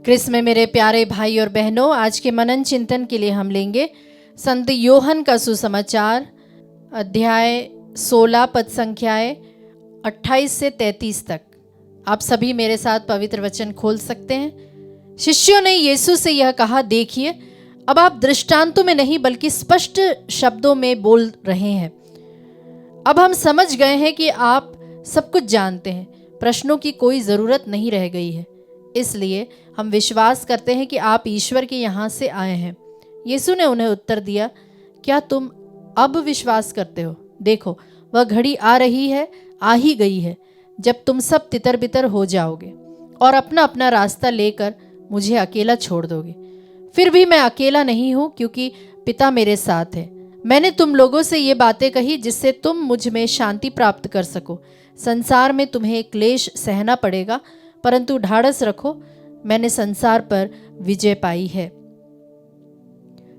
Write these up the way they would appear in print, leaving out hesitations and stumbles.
Chris में मेरे प्यारे भाई और बहनों, आज के मनन चिंतन के लिए हम लेंगे संत योहन का सुसमाचार अध्याय 16 पद संख्याएं 28 से 33 तक। आप सभी मेरे साथ पवित्र वचन खोल सकते हैं। शिष्यों ने यीशु से यह कहा, देखिए अब आप दृष्टांतों में नहीं बल्कि स्पष्ट शब्दों में बोल रहे हैं। अब हम समझ गए हैं कि आप सब कुछ जानते हैं, प्रश्नों की कोई ज़रूरत नहीं रह गई है। इसलिए हम विश्वास करते हैं कि आप ईश्वर के यहाँ से आए हैं। यीशु ने उन्हें उत्तर दिया, क्या तुम अब विश्वास करते हो? देखो वह घड़ी आ रही है, आ ही गई है, जब तुम सब तितर बितर हो जाओगे और अपना अपना रास्ता लेकर मुझे अकेला छोड़ दोगे। फिर भी मैं अकेला नहीं हूँ, क्योंकि पिता मेरे साथ है। मैंने तुम लोगों से ये बातें कही जिससे तुम मुझ में शांति प्राप्त कर सको। संसार में तुम्हें क्लेश सहना पड़ेगा, परंतु ढाढ़स रखो, मैंने संसार पर विजय पाई है।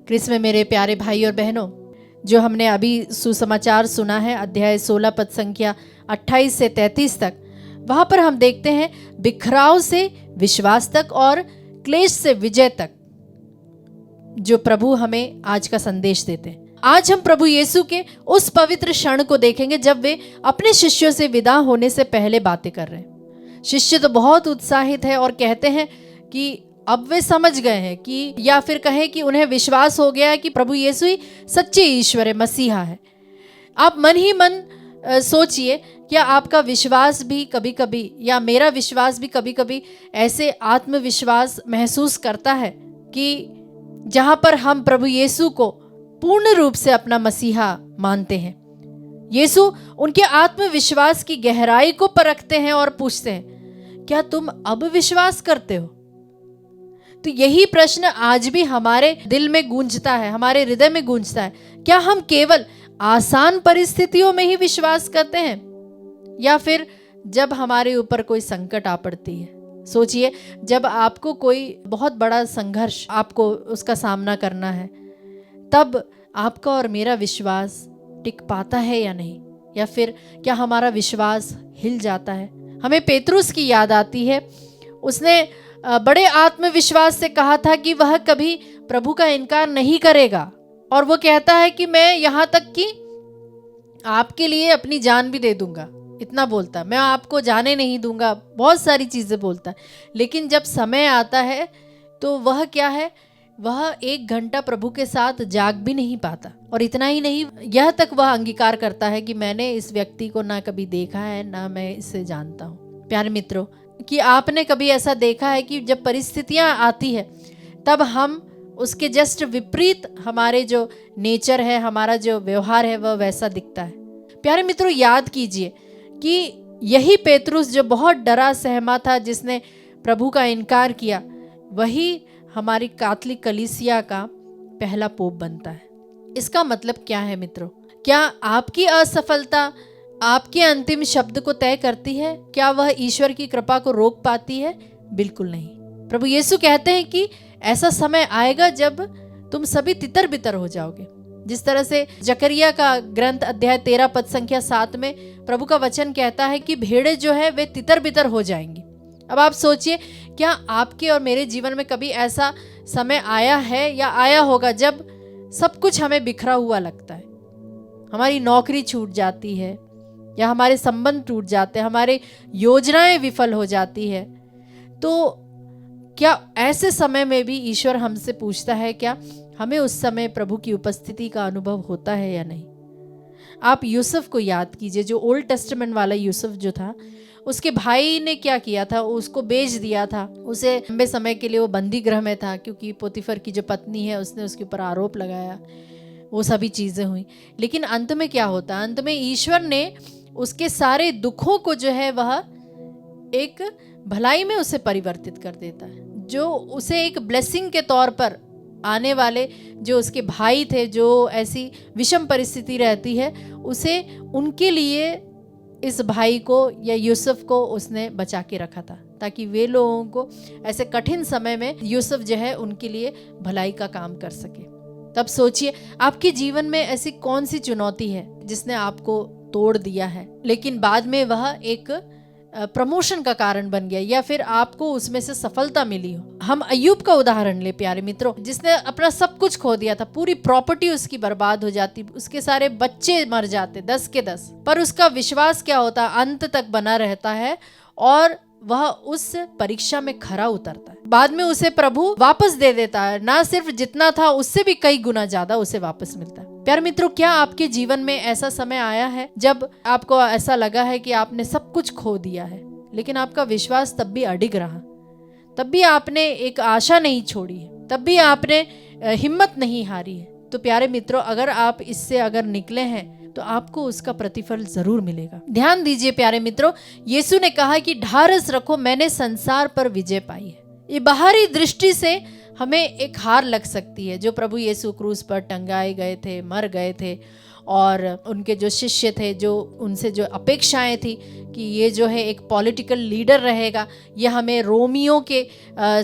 क्रिस में मेरे प्यारे भाई और बहनों, जो हमने अभी सुसमाचार सुना है अध्याय 16 पद संख्या 28 से 33 तक, वहां पर हम देखते हैं बिखराव से विश्वास तक और क्लेश से विजय तक जो प्रभु हमें आज का संदेश देते हैं। आज हम प्रभु यीशु के उस पवित्र क्षण को देखेंगे जब वे अपने शिष्यों से विदा होने से पहले बातें कर रहे हैं। शिष्य तो बहुत उत्साहित है और कहते हैं कि अब वे समझ गए हैं कि, या फिर कहें कि उन्हें विश्वास हो गया है कि प्रभु यीशु ही सच्चे ईश्वर है, मसीहा है। आप मन ही मन सोचिए, क्या आपका विश्वास भी कभी कभी, या मेरा विश्वास भी कभी कभी ऐसे आत्मविश्वास महसूस करता है कि जहां पर हम प्रभु यीशु को पूर्ण रूप से अपना मसीहा मानते हैं। यीशु उनके आत्मविश्वास की गहराई को परखते हैं और पूछते हैं, क्या तुम अब विश्वास करते हो? तो यही प्रश्न आज भी हमारे दिल में गूंजता है, हमारे हृदय में गूंजता है। क्या हम केवल आसान परिस्थितियों में ही विश्वास करते हैं, या फिर जब हमारे ऊपर कोई संकट आ पड़ती है? सोचिए, जब आपको कोई बहुत बड़ा संघर्ष, आपको उसका सामना करना है, तब आपका और मेरा विश्वास टिक पाता है या नहीं, या फिर क्या हमारा विश्वास हिल जाता है? हमें पेतरुस की याद आती है। उसने बड़े आत्मविश्वास से कहा था कि वह कभी प्रभु का इनकार नहीं करेगा, और वो कहता है कि मैं यहाँ तक कि आपके लिए अपनी जान भी दे दूंगा। इतना बोलता है, मैं आपको जाने नहीं दूंगा, बहुत सारी चीजें बोलता है। लेकिन जब समय आता है तो वह क्या है, वह 1 घंटा प्रभु के साथ जाग भी नहीं पाता। और इतना ही नहीं, यह तक वह अंगीकार करता है कि मैंने इस व्यक्ति को ना कभी देखा है, ना मैं इसे जानता हूँ। प्यारे मित्रों, कि आपने कभी ऐसा देखा है कि जब परिस्थितियां आती है तब हम उसके जस्ट विपरीत हमारे जो नेचर है, हमारा जो व्यवहार है, वह वैसा दिखता है। प्यारे मित्रों, याद कीजिए कि यही पेतरुस जो बहुत डरा सहमा था, जिसने प्रभु का इनकार किया, वही हमारी कैथोलिक कलीसिया का पहला पोप बनता है। इसका मतलब क्या है मित्रों? क्या आपकी असफलता आपके अंतिम शब्द को तय करती है? क्या वह ईश्वर की कृपा को रोक पाती है? बिल्कुल नहीं। प्रभु यीशु कहते हैं कि ऐसा समय आएगा जब तुम सभी तितर बितर हो जाओगे। जिस तरह से जकरिया का ग्रंथ अध्याय 13 पद संख्या 7 में प्रभु का वचन कहता है कि भेड़ें जो है वे तितर बितर हो जाएंगी। अब आप सोचिए, क्या आपके और मेरे जीवन में कभी ऐसा समय आया है या आया होगा जब सब कुछ हमें बिखरा हुआ लगता है? हमारी नौकरी छूट जाती है, या हमारे संबंध टूट जाते हैं, हमारे योजनाएं विफल हो जाती है। तो क्या ऐसे समय में भी ईश्वर हमसे पूछता है, क्या हमें उस समय प्रभु की उपस्थिति का अनुभव होता है या नहीं? आप यूसुफ को याद कीजिए, जो ओल्ड टेस्टामेंट वाला यूसुफ जो था, उसके भाई ने क्या किया था, उसको बेच दिया था। उसे लंबे समय के लिए वो बंदी गृह में था, क्योंकि पोतीफर की जो पत्नी है उसने उसके ऊपर आरोप लगाया। वो सभी चीजें हुई, लेकिन अंत में क्या होता है? अंत में ईश्वर ने उसके सारे दुखों को जो है वह एक भलाई में उसे परिवर्तित कर देता है, जो उसे एक ब्लेसिंग के तौर पर आने वाले जो उसके भाई थे, जो ऐसी विषम परिस्थिति रहती है, उसे उनके लिए इस भाई को या यूसुफ को उसने बचा के रखा था, ताकि वे लोगों को ऐसे कठिन समय में यूसुफ जो है उनके लिए भलाई का काम कर सके। तब सोचिए, आपके जीवन में ऐसी कौन सी चुनौती है जिसने आपको तोड़ दिया है, लेकिन बाद में वह एक प्रमोशन का कारण बन गया या फिर आपको उसमें से सफलता मिली हो। हम अय्यूब का उदाहरण ले प्यारे मित्रों, जिसने अपना सब कुछ खो दिया था, पूरी प्रॉपर्टी उसकी बर्बाद हो जाती, उसके सारे बच्चे मर जाते 10 के 10, पर उसका विश्वास क्या होता, अंत तक बना रहता है और वह उस परीक्षा में खरा उतरता है। बाद में उसे प्रभु वापस दे देता है, ना सिर्फ जितना था उससे भी कई गुना ज्यादा उसे वापस मिलता है। प्यारे मित्रों, क्या आपके जीवन में ऐसा समय आया है जब आपको ऐसा लगा है कि आपने सब कुछ खो दिया है, लेकिन आपका विश्वास तब भी अडिग रहा, तब भी आपने एक आशा नहीं छोड़ी है, तब भी आपने हिम्मत नहीं हारी है? तो प्यारे मित्रों, अगर आप इससे अगर निकले हैं तो आपको उसका प्रतिफल जरूर मिलेगा। ध्यान दीजिए प्यारे मित्रों, यीशु ने कहा कि ढारस रखो, मैंने संसार पर विजय पाई है। ये बाहरी दृष्टि से हमें एक हार लग सकती है। जो प्रभु यीशु क्रूस पर टंगाए गए थे, मर गए थे, और उनके जो शिष्य थे, जो उनसे जो अपेक्षाएं थी कि ये जो है एक पॉलिटिकल लीडर रहेगा, ये हमें रोमियों के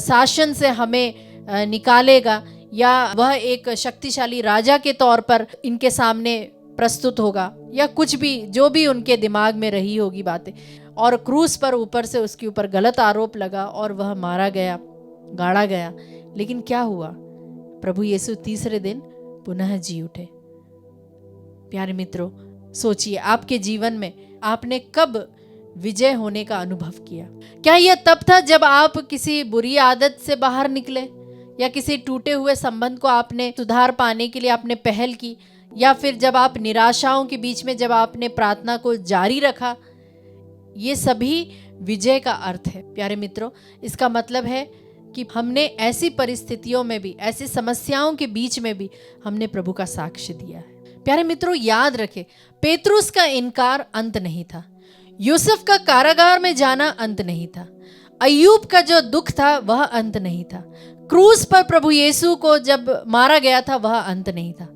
शासन से हमें निकालेगा, या वह एक शक्तिशाली राजा के तौर पर इनके सामने प्रस्तुत होगा, या कुछ भी जो भी उनके दिमाग में रही होगी बातें, और क्रूस पर ऊपर से उसके ऊपर गलत आरोप लगा और वह मारा गया, गाड़ा गया। लेकिन क्या हुआ? प्रभु यीशु तीसरे दिन पुनः जी उठे। प्यारे मित्रों, सोचिए आपके जीवन में आपने कब विजय होने का अनुभव किया? क्या यह तब था जब आप किसी बुरी आदत से बाहर निकले, या किसी टूटे हुए संबंध को आपने सुधार पाने के लिए आपने पहल की, या फिर जब आप निराशाओं के बीच में जब आपने प्रार्थना को जारी रखा? ये सभी विजय का अर्थ है प्यारे मित्रों। इसका मतलब है कि हमने ऐसी परिस्थितियों में भी, ऐसी समस्याओं के बीच में भी हमने प्रभु का साक्ष्य दिया है। प्यारे मित्रों, याद रखें, पेतरुस का इनकार अंत नहीं था, यूसुफ का कारागार में जाना अंत नहीं था, अय्यूब का जो दुख था वह अंत नहीं था, क्रूस पर प्रभु यीशु को जब मारा गया था वह अंत नहीं था।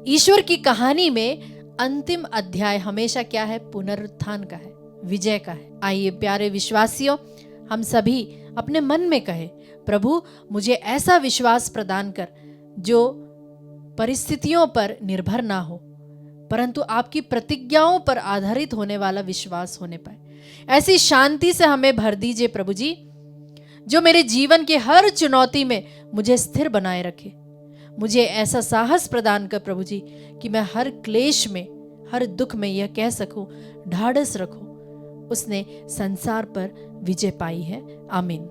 ईश्वर की कहानी में अंतिम अध्याय हमेशा क्या है? पुनरुत्थान का है, विजय का है। आइए प्यारे विश्वासियों, हम सभी अपने मन में कहें, प्रभु मुझे ऐसा विश्वास प्रदान कर जो परिस्थितियों पर निर्भर ना हो, परंतु आपकी प्रतिज्ञाओं पर आधारित होने वाला विश्वास होने पाए। ऐसी शांति से हमें भर दीजिए प्रभु जी, जो मेरे जीवन के हर चुनौती में मुझे स्थिर बनाए रखे। मुझे ऐसा साहस प्रदान कर प्रभु जी कि मैं हर क्लेश में, हर दुख में यह कह सकूं, ढाढ़स रखो, उसने संसार पर विजय पाई है। आमीन।